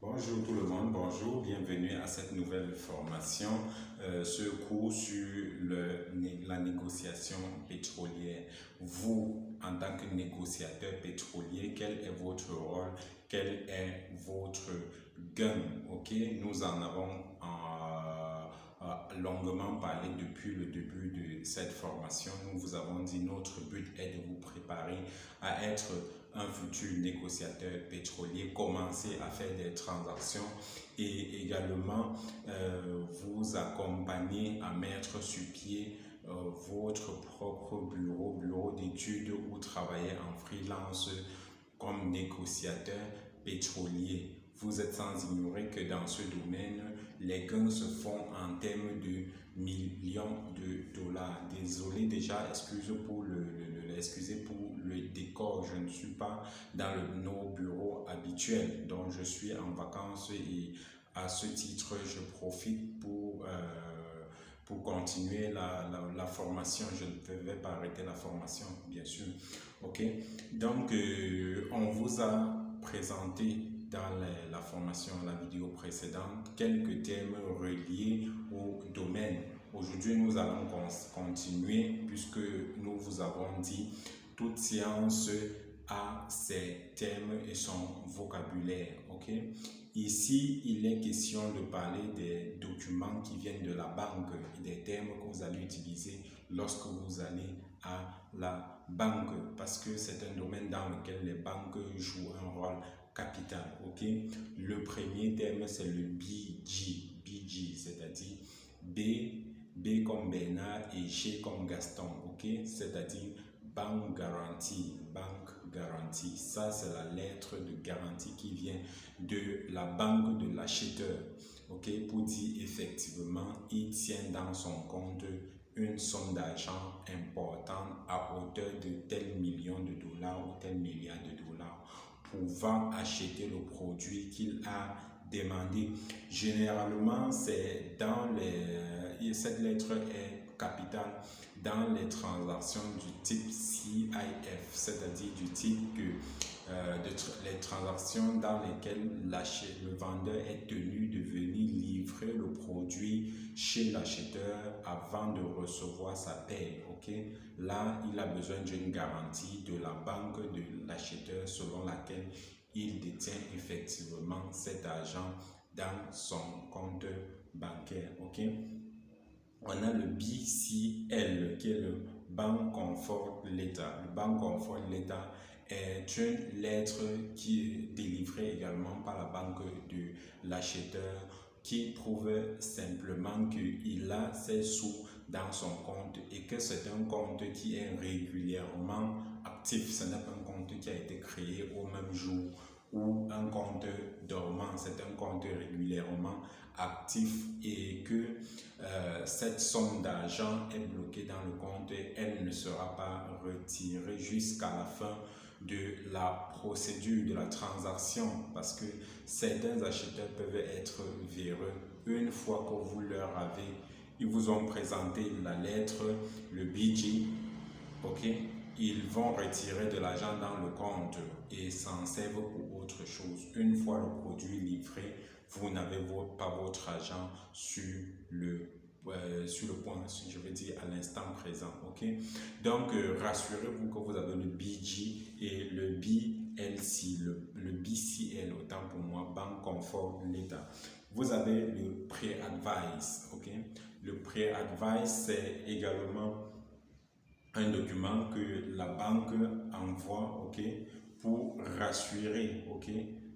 Bonjour tout le monde, bonjour, bienvenue à cette nouvelle formation, ce cours sur la négociation pétrolière. Vous, en tant que négociateur pétrolier, quel est votre rôle, quel est votre gain? Ok, nous en avons longuement parlé depuis le début de cette formation. Nous vous avons dit notre but est de vous préparer à être un futur négociateur pétrolier, commencer à faire des transactions et également vous accompagner à mettre sur pied votre propre bureau d'études ou travailler en freelance comme négociateur pétrolier. Vous êtes sans ignorer que dans ce domaine, les gains se font en termes de millions de dollars. Désolé déjà, excusez pour le décor. Je ne suis pas dans nos bureaux habituels, donc je suis en vacances et à ce titre, je profite pour continuer la formation. Je ne vais pas arrêter la formation, bien sûr. Ok, donc on vous a présenté dans la formation, la vidéo précédente, quelques thèmes reliés au domaine. Aujourd'hui, nous allons continuer puisque nous vous avons dit toute science a ses thèmes et son vocabulaire. Ok? Ici, il est question de parler des documents qui viennent de la banque et des termes que vous allez utiliser lorsque vous allez à la banque parce que c'est un domaine dans lequel les banques jouent un rôle capital. Ok? Le premier terme, c'est le BG, c'est-à-dire B comme Bernard et G comme Gaston. Ok? C'est-à-dire banque garantie, ça c'est la lettre de garantie qui vient de la banque de l'acheteur, ok, pour dire effectivement il tient dans son compte une somme d'argent importante à hauteur de tel million de dollars ou tel milliard de dollars pouvant acheter le produit qu'il a demandé. Généralement, c'est dans cette lettre est capitale dans les transactions du type CIF, c'est-à-dire du type que les transactions dans lesquelles le vendeur est tenu de venir livrer le produit chez l'acheteur avant de recevoir sa paie. Okay? Là, il a besoin d'une garantie de la banque de l'acheteur selon laquelle il détient effectivement cet argent dans son compte bancaire. Okay? On a le BCL qui est le Bank Comfort Letter. Le Bank Comfort Letter est une lettre qui est délivrée également par la banque de l'acheteur qui prouve simplement qu'il a ses sous dans son compte et que c'est un compte qui est régulièrement actif. Ce n'est pas un compte qui a été créé au même jour ou un compte dormant, c'est un compte régulièrement actif et que cette somme d'argent est bloquée dans le compte et elle ne sera pas retirée jusqu'à la fin de la procédure, de la transaction, parce que certains acheteurs peuvent être véreux. Une fois que vous leur avez, ils vous ont présenté la lettre, le BG, ok, ils vont retirer de l'argent dans le compte et s'en servent pour autre chose. Une fois le produit livré, vous n'avez pas votre argent sur le point, je veux dire à l'instant présent. Ok, donc rassurez-vous que vous avez le BG et le BLC, le BCL, autant pour moi, Bank Comfort Letter. Vous avez le Pre-Advice. Ok, le Pre-Advice, c'est également un document que la banque envoie, ok, pour rassurer, ok,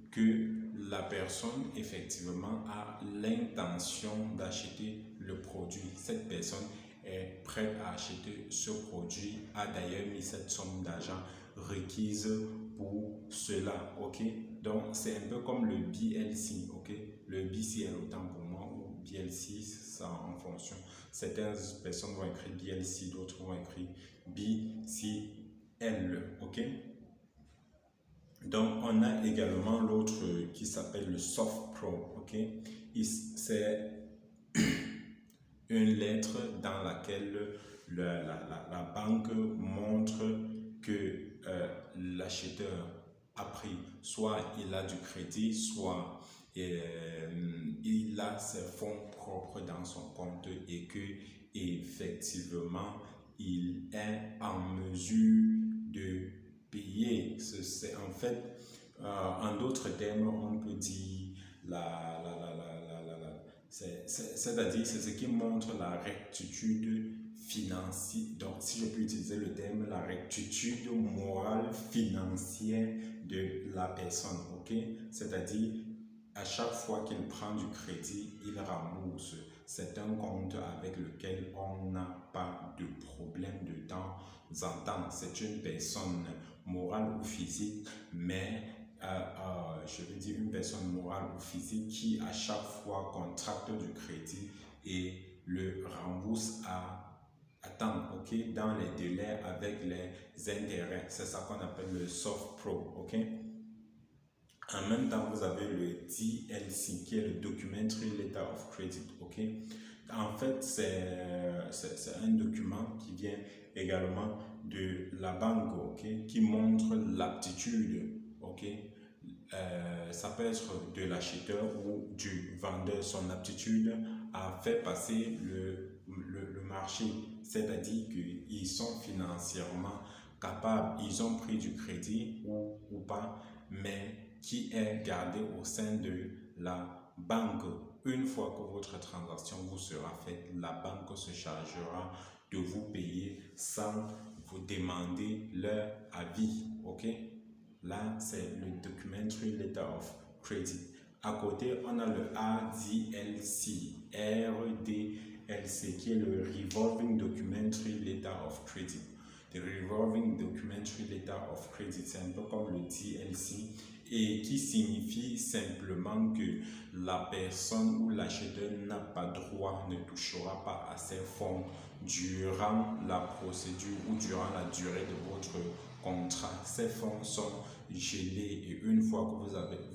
que la personne effectivement a l'intention d'acheter le produit. Cette personne est prête à acheter ce produit, a d'ailleurs mis cette somme d'argent requise pour cela, ok. Donc c'est un peu comme le BLC, ok, le BCL autant pour moi ou BLC, ça en fonction. Certaines personnes vont écrire BLC, d'autres vont écrire BCL, ok. Donc, on a également l'autre qui s'appelle le Soft Pro, ok. C'est une lettre dans laquelle la banque montre que l'acheteur a pris, soit il a du crédit, soit il a ses fonds propres dans son compte et que effectivement il est en mesure de payer. C'est en fait, en d'autres termes, on peut dire c'est-à-dire c'est ce qui montre la rectitude financière. Donc, si je peux utiliser le terme, la rectitude morale financière de la personne, ok? C'est-à-dire, à chaque fois qu'il prend du crédit, il rembourse. C'est un compte avec lequel on n'a pas de problème de temps en temps. C'est une personne morale ou physique, mais je veux dire une personne morale ou physique qui à chaque fois contracte du crédit et le rembourse à temps, ok, dans les délais avec les intérêts. C'est ça qu'on appelle le soft pro, ok. En même temps, vous avez le DLC qui est le Documentary Letter of Credit, ok. En fait, c'est un document qui vient également de la banque, ok, qui montre l'aptitude, ok. Ça peut être de l'acheteur ou du vendeur, son aptitude à faire passer le marché, c'est-à-dire qu'ils sont financièrement capables, ils ont pris du crédit ou pas, mais qui est gardé au sein de la banque. Une fois que votre transaction vous sera faite, la banque se chargera de vous payer sans vous demander leur avis, ok? Là, c'est le Documentary Letter of Credit. À côté, on a le RDLC, qui est le Revolving Documentary Letter of Credit. Le Revolving Documentary Letter of Credit, c'est un peu comme le DLC et qui signifie simplement que la personne ou l'acheteur n'a pas droit, ne touchera pas à ses fonds durant la procédure ou durant la durée de votre contrat. Ces fonds sont gelés et une fois que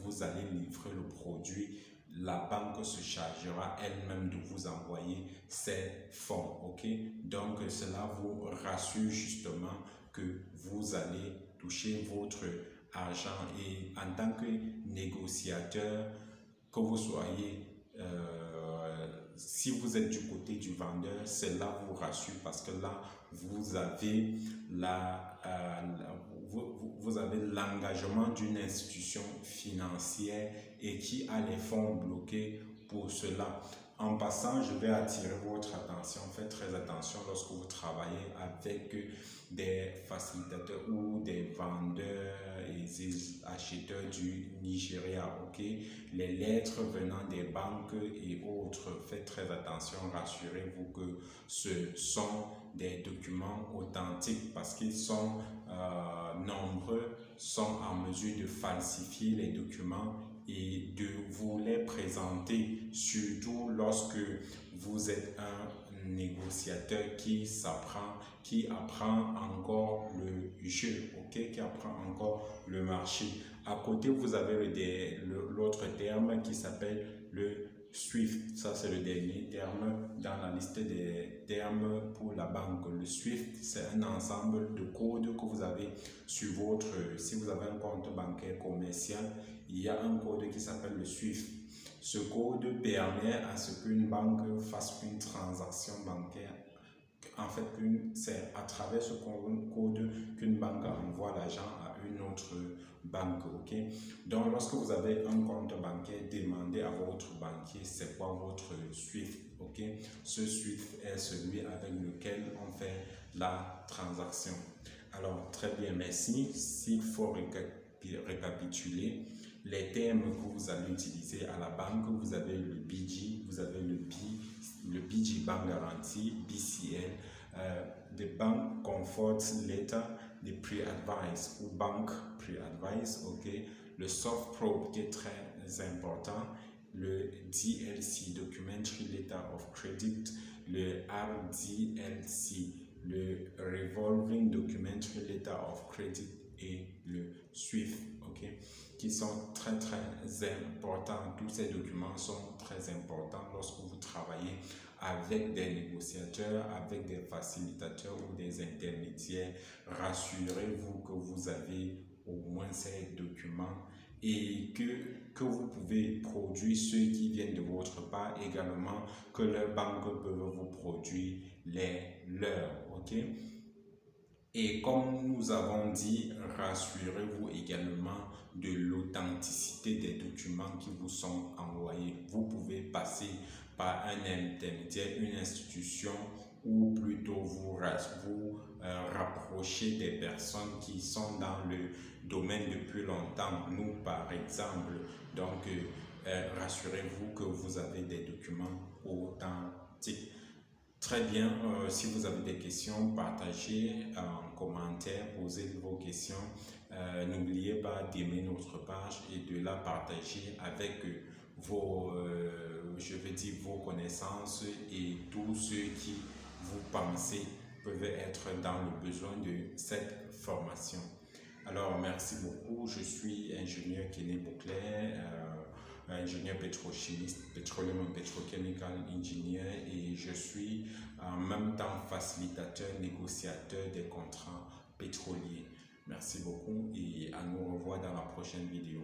vous allez livrer le produit, la banque se chargera elle-même de vous envoyer ces fonds, ok? Donc cela vous rassure justement que vous allez toucher votre argent et en tant que négociateur, que vous soyez si vous êtes du côté du vendeur, cela vous rassure parce que là, vous avez vous avez l'engagement d'une institution financière et qui a les fonds bloqués pour cela. En passant, je vais attirer votre attention. Faites très attention lorsque vous travaillez avec des facilitateurs ou des vendeurs et des acheteurs du Nigeria, ok? Les lettres venant des banques et autres, faites très attention, rassurez-vous que ce sont des documents authentiques parce qu'ils sont nombreux, sont en mesure de falsifier les documents et de vous les présenter, surtout lorsque vous êtes un négociateur qui apprend encore le jeu, ok, qui apprend encore le marché. À côté, vous avez l'autre terme qui s'appelle le SWIFT. Ça, c'est le dernier terme dans la liste des termes pour la banque. Le SWIFT, c'est un ensemble de codes que vous avez sur si vous avez un compte bancaire commercial, il y a un code qui s'appelle le SWIFT. Ce code permet à ce qu'une banque fasse une transaction bancaire. En fait, c'est à travers ce code qu'une banque envoie l'argent à une autre banque, ok? Donc, lorsque vous avez un compte bancaire, demandez à votre banquier c'est quoi votre SWIFT, ok? Ce SWIFT est celui avec lequel on fait la transaction. Alors, très bien, merci. S'il faut récapituler, les termes que vous allez utiliser à la banque, vous avez le BG, vous avez le BG Bank Guarantee, BCL, the Bank Comfort Letter, the Pre-Advice ou Bank Pre-Advice, ok, le Soft Pro qui est très important, le DLC, Documentary Letter of Credit, le RDLC, le Revolving Documentary Letter of Credit et le SWIFT, ok, qui sont très importants. Tous ces documents sont très importants lorsque vous travaillez avec des négociateurs, avec des facilitateurs ou des intermédiaires. Rassurez-vous que vous avez au moins ces documents et que vous pouvez produire produits, ceux qui viennent de votre part, également que leurs banques peuvent vous produire les leurs. Ok? Et comme nous avons dit, rassurez-vous également de l'authenticité des documents qui vous sont envoyés. Vous pouvez passer par un intermédiaire, une institution, ou plutôt vous rapprocher des personnes qui sont dans le domaine depuis longtemps. Nous, par exemple, donc rassurez-vous que vous avez des documents authentiques. Très bien, si vous avez des questions, partagez en commentaire, posez vos questions. N'oubliez pas d'aimer notre page et de la partager avec vos connaissances et tous ceux qui vous pensez peuvent être dans le besoin de cette formation. Alors, merci beaucoup. Je suis ingénieur Kené Boucler, ingénieur pétrochimiste, petroleum and petrochemical engineer, et je suis en même temps facilitateur, négociateur des contrats pétroliers. Merci beaucoup et à nous revoir dans la prochaine vidéo.